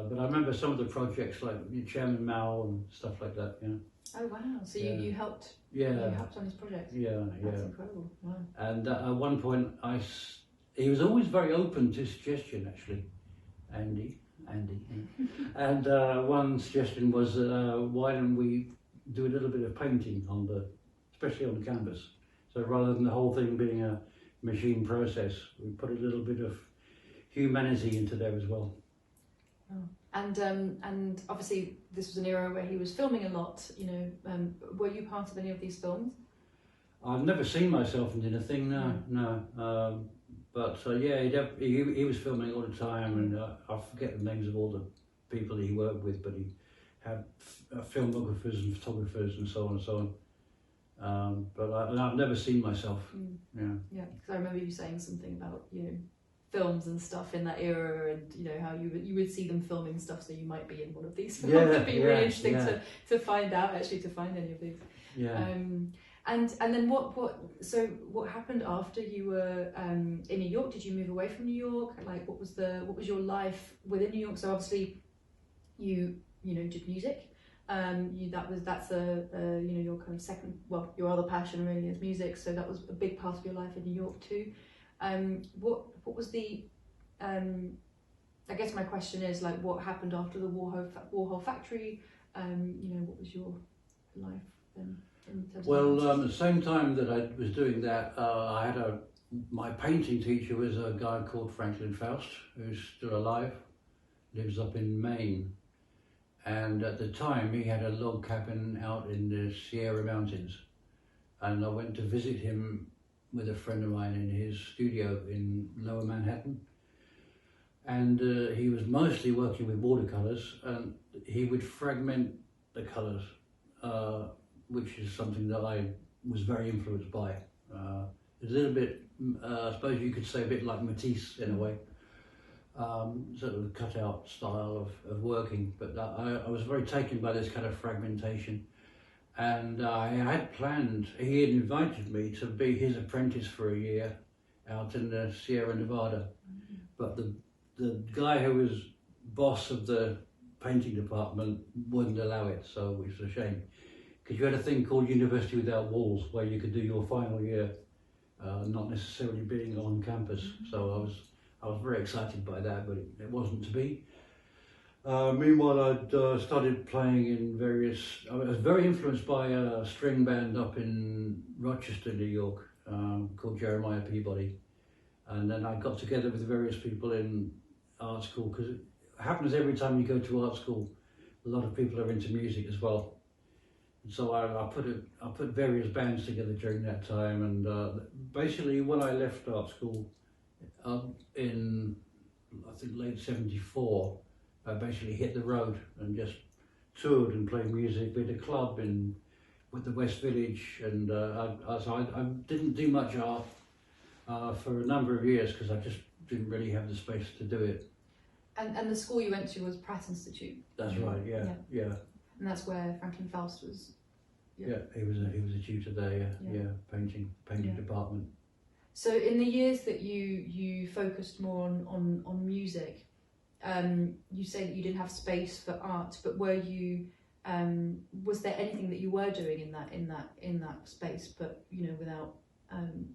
But I remember some of the projects like Chairman Mao and stuff like that. Yeah. Oh wow! So you helped. Yeah. You helped on his project. Yeah. That's incredible. Wow. And at one point, he was always very open to suggestion. Actually, Andy. And one suggestion was, why don't we do a little bit of painting especially on the canvas? So rather than the whole thing being a machine process, we put a little bit of humanity into there as well. Oh. And obviously this was an era where he was filming a lot. You know, were you part of any of these films? I've never seen myself in anything. No. But yeah, he was filming all the time, and I forget the names of all the people he worked with, but he had filmographers and photographers and so on and so on. But I've never seen myself. Yeah. Yeah, because I remember you saying something about films and stuff in that era, and how you would see them filming stuff, so you might be in one of these films. It'd be really interesting to find out, actually, to find any of these. Yeah. And then what happened after you were in New York? Did you move away from New York? Like, what was your life within New York? So obviously you did music. That's your kind of second, well, your other passion really is music. So that was a big part of your life in New York too. What was the I guess my question is, like, what happened after the Warhol factory? What was your life then? Well, at the same time that I was doing that, I had my painting teacher was a guy called Franklin Faust, who's still alive, lives up in Maine. And at the time he had a log cabin out in the Sierra Mountains. And I went to visit him with a friend of mine in his studio in Lower Manhattan. And he was mostly working with watercolors, and he would fragment the colors, which is something that I was very influenced by. It's a little bit, I suppose you could say a bit like Matisse in a way, sort of cut-out style of working, but I was very taken by this kind of fragmentation. And I had planned, he had invited me to be his apprentice for a year out in the Sierra Nevada, but the guy who was boss of the painting department wouldn't allow it, so which was a shame. Because you had a thing called University Without Walls, where you could do your final year, not necessarily being on campus. So I was very excited by that, but it wasn't to be. Meanwhile, I'd started playing in I was very influenced by a string band up in Rochester, New York, called Jeremiah Peabody. And then I got together with various people in art school, because it happens every time you go to art school, a lot of people are into music as well. So I put various bands together during that time, and basically when I left art school in, I think, late '74, I basically hit the road and just toured and played music with a club with the West Village, and so I didn't do much art for a number of years because I just didn't really have the space to do it. And the school you went to was Pratt Institute? That's right, yeah. And that's where Franklin Faust was. Yeah, he was a tutor there. Painting department. So in the years that you focused more on music, you say that you didn't have space for art, but were you? Was there anything that you were doing in that space, but without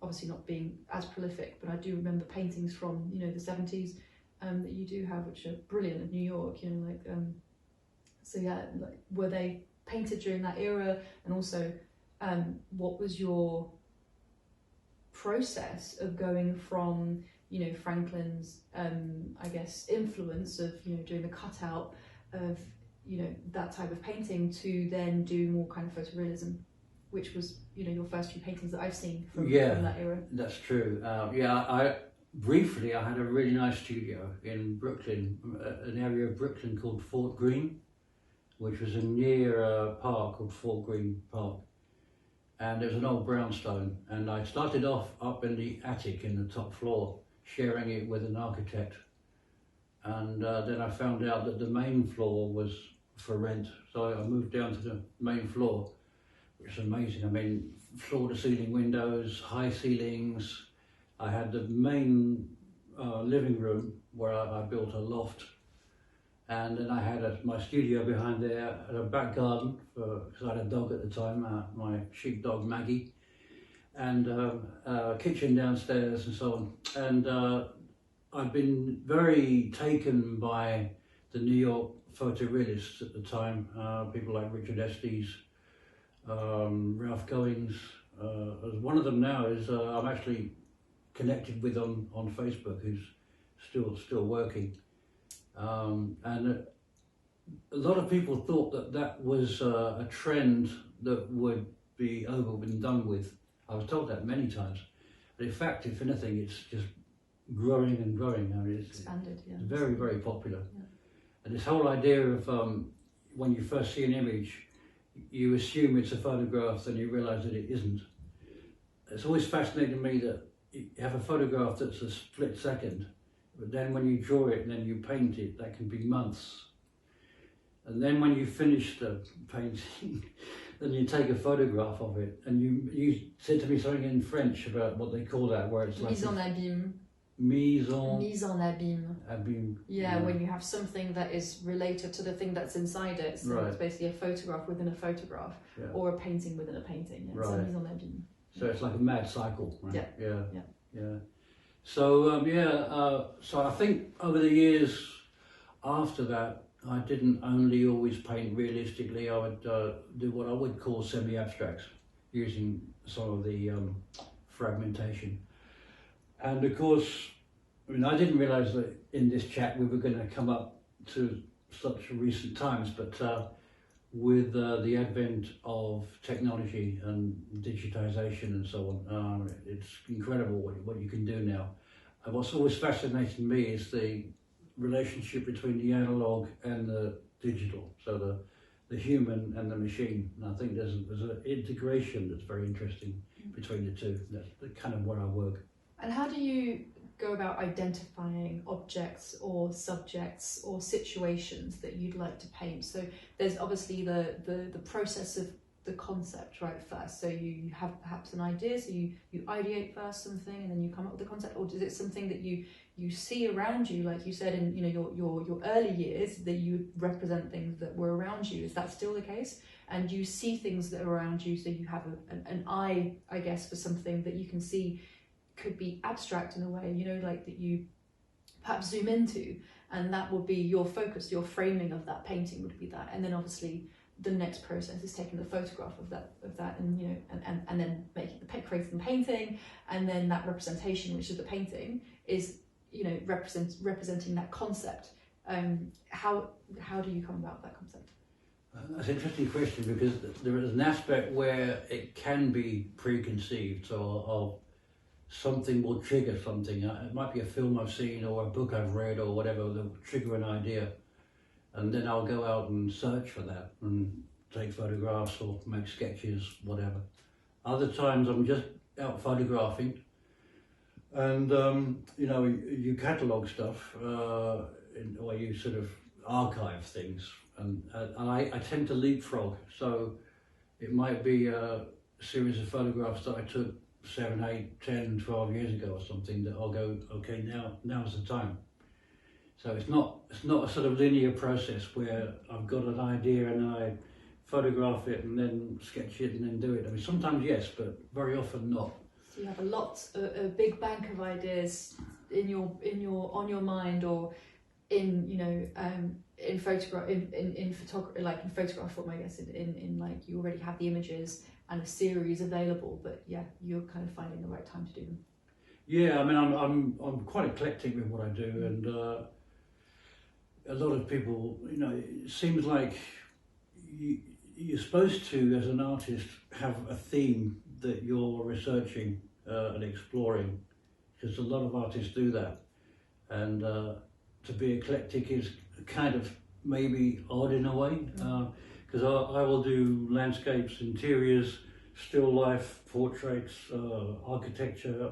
obviously not being as prolific? But I do remember paintings from the '70s that you do have, which are brilliant of New York. So yeah, like, were they painted during that era? And also, what was your process of going from Franklin's I guess influence of doing the cutout of that type of painting to then do more kind of photorealism, which was your first few paintings that I've seen from that era? That's true. Briefly, I had a really nice studio in Brooklyn, an area of Brooklyn called Fort Greene, which was near a park called Fort Greene Park. And it was an old brownstone. And I started off up in the attic in the top floor, sharing it with an architect. And then I found out that the main floor was for rent. So I moved down to the main floor, which is amazing. I mean, floor to ceiling windows, high ceilings. I had the main living room where I built a loft, And then I had my studio behind there, and a back garden, because I had a dog at the time, my sheepdog Maggie, and a kitchen downstairs and so on. And I'd been very taken by the New York photorealists at the time, people like Richard Estes, Ralph Goings. One of them now is I'm actually connected with on Facebook, who's still working. And a lot of people thought that was a trend that would be over and done with. I was told that many times. But in fact, if anything, it's just growing and growing. I mean, it's expanded, yeah. It's very, very popular. Yeah. And this whole idea of when you first see an image, you assume it's a photograph, then you realise that it isn't. It's always fascinated me that you have a photograph that's a split second, but then when you draw it and then you paint it, that can be months. And then when you finish the painting, then you take a photograph of it. And you said to me something in French about what they call that, where it's like mise en abîme. Mise en abîme. Abîme. Yeah, when you have something that is related to the thing that's inside it. So right. It's basically a photograph within a photograph, yeah. or a painting within a painting. Yeah. Right. So mise en abîme. So it's like a mad cycle, right? Yeah. Yeah. So so I think over the years after that, I didn't only always paint realistically. I would do what I would call semi-abstracts, using some of the fragmentation. And of course, I mean, I didn't realise that in this chat we were going to come up to such recent times, but with the advent of technology and digitization and so on, it's incredible what you can do now. And what's always fascinated me is the relationship between the analog and the digital, so the human and the machine. And I think there's an integration that's very interesting between the two. That's kind of where I work. And how do you go about identifying objects or subjects or situations that you'd like to paint? So there's obviously the process of the concept right first. So you have perhaps an idea, so you ideate first something and then you come up with the concept, or is it something that you see around you, like you said in your early years, that you represent things that were around you? Is that still the case? And you see things that are around you, so you have an eye, I guess, for something that you can see could be abstract in a way, like that you perhaps zoom into, and that would be your focus, your framing of that painting would be that. And then obviously the next process is taking the photograph of that and and then creating the painting, and then that representation, which is the painting, is representing that concept. How do you come about that concept? That's an interesting question, because there is an aspect where it can be preconceived, or something will trigger something. It might be a film I've seen or a book I've read or whatever that will trigger an idea, and then I'll go out and search for that and take photographs or make sketches, whatever. Other times I'm just out photographing, and you catalogue stuff, or you sort of archive things, and I tend to leapfrog. So it might be a series of photographs that I took 7, 8, 10, 12 years ago or something, that I'll go, okay, now's the time. So it's not a sort of linear process where I've got an idea and I photograph it and then sketch it and then do it. I mean, sometimes yes, but very often not. So you have a big bank of ideas on your mind, or in photograph, in photography, like in photograph form, I guess, in like you already have the images and a series available, but yeah, you're kind of finding the right time to do them. Yeah, I mean, I'm quite eclectic with what I do, and a lot of people, it seems like you're supposed to, as an artist, have a theme that you're researching and exploring, because a lot of artists do that, and to be eclectic is kind of maybe odd in a way. Because I will do landscapes, interiors, still life, portraits, architecture,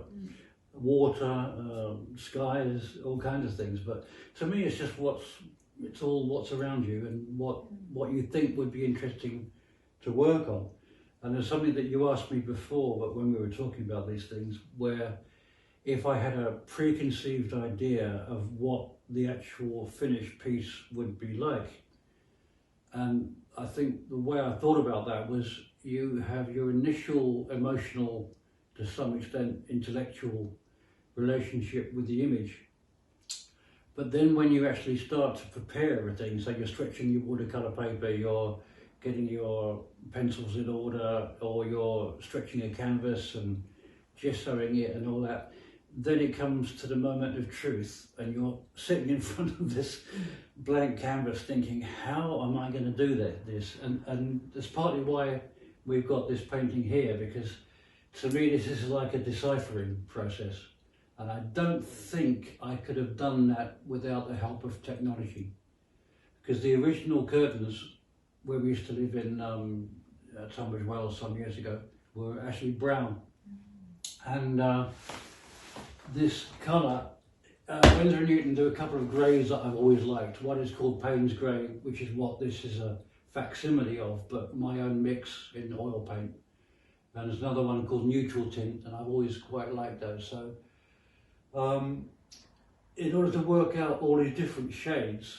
water, skies, all kinds of things. But to me, it's just what's around you and what you think would be interesting to work on. And there's something that you asked me before, but when we were talking about these things, where if I had a preconceived idea of what the actual finished piece would be like. And I think the way I thought about that was you have your initial emotional, to some extent intellectual relationship with the image. But then when you actually start to prepare everything, so you're stretching your watercolour paper, you're getting your pencils in order, or you're stretching a canvas and gessoing it and all that, then it comes to the moment of truth and you're sitting in front of this blank canvas thinking, how am I going to do this? And that's partly why we've got this painting here, because to me this is like a deciphering process. And I don't think I could have done that without the help of technology. Because the original curtains, where we used to live in Tunbridge Wells some years ago, were actually brown. And this colour, Winsor & Newton do a couple of greys that I've always liked. One is called Payne's Grey, which is what this is a facsimile of, but my own mix in oil paint. And there's another one called Neutral Tint, and I've always quite liked those. So in order to work out all these different shades,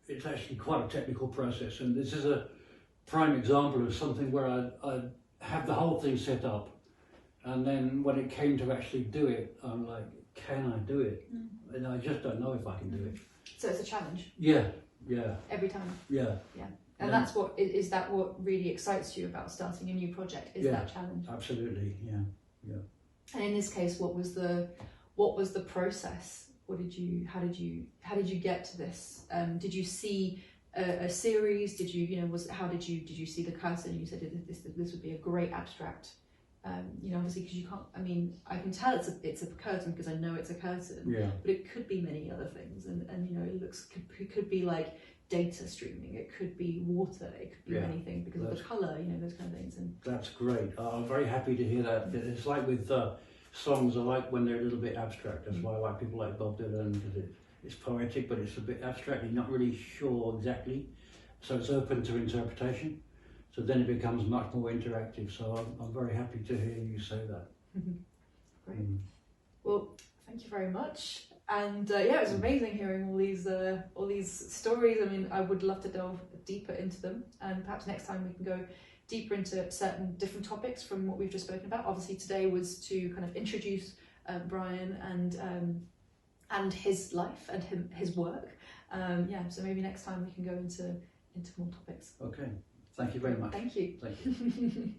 it's actually quite a technical process. And this is a prime example of something where I have the whole thing set up, and then when it came to actually do it, I'm like, can I do it? And I just don't know if I can do it. So it's a challenge. Yeah. Every time. Yeah. And that's what is that what really excites you about starting a new project? Is that challenge? Absolutely. Yeah. And in this case, what was the process? How did you get to this? Did you see a series? Did you did you see the curtain? You said this would be a great abstract. Obviously, because you can't. I mean, I can tell it's a curtain because I know it's a curtain. Yeah. But it could be many other things, and it could be like data streaming. It could be water. It could be anything because of the colour. Those kind of things. And that's great. I'm very happy to hear that. It's like with songs. I like when they're a little bit abstract. That's why I like people like Bob Dylan, because it's poetic, but it's a bit abstract. You're not really sure exactly, so it's open to interpretation. So then it becomes much more interactive. So I'm very happy to hear you say that. Great. Well, thank you very much. And it was amazing hearing all these stories. I mean, I would love to delve deeper into them, and perhaps next time we can go deeper into certain different topics from what we've just spoken about. Obviously, today was to kind of introduce Brian and his life and his work. So maybe next time we can go into more topics. Okay. Thank you very much. Thank you. Thank you.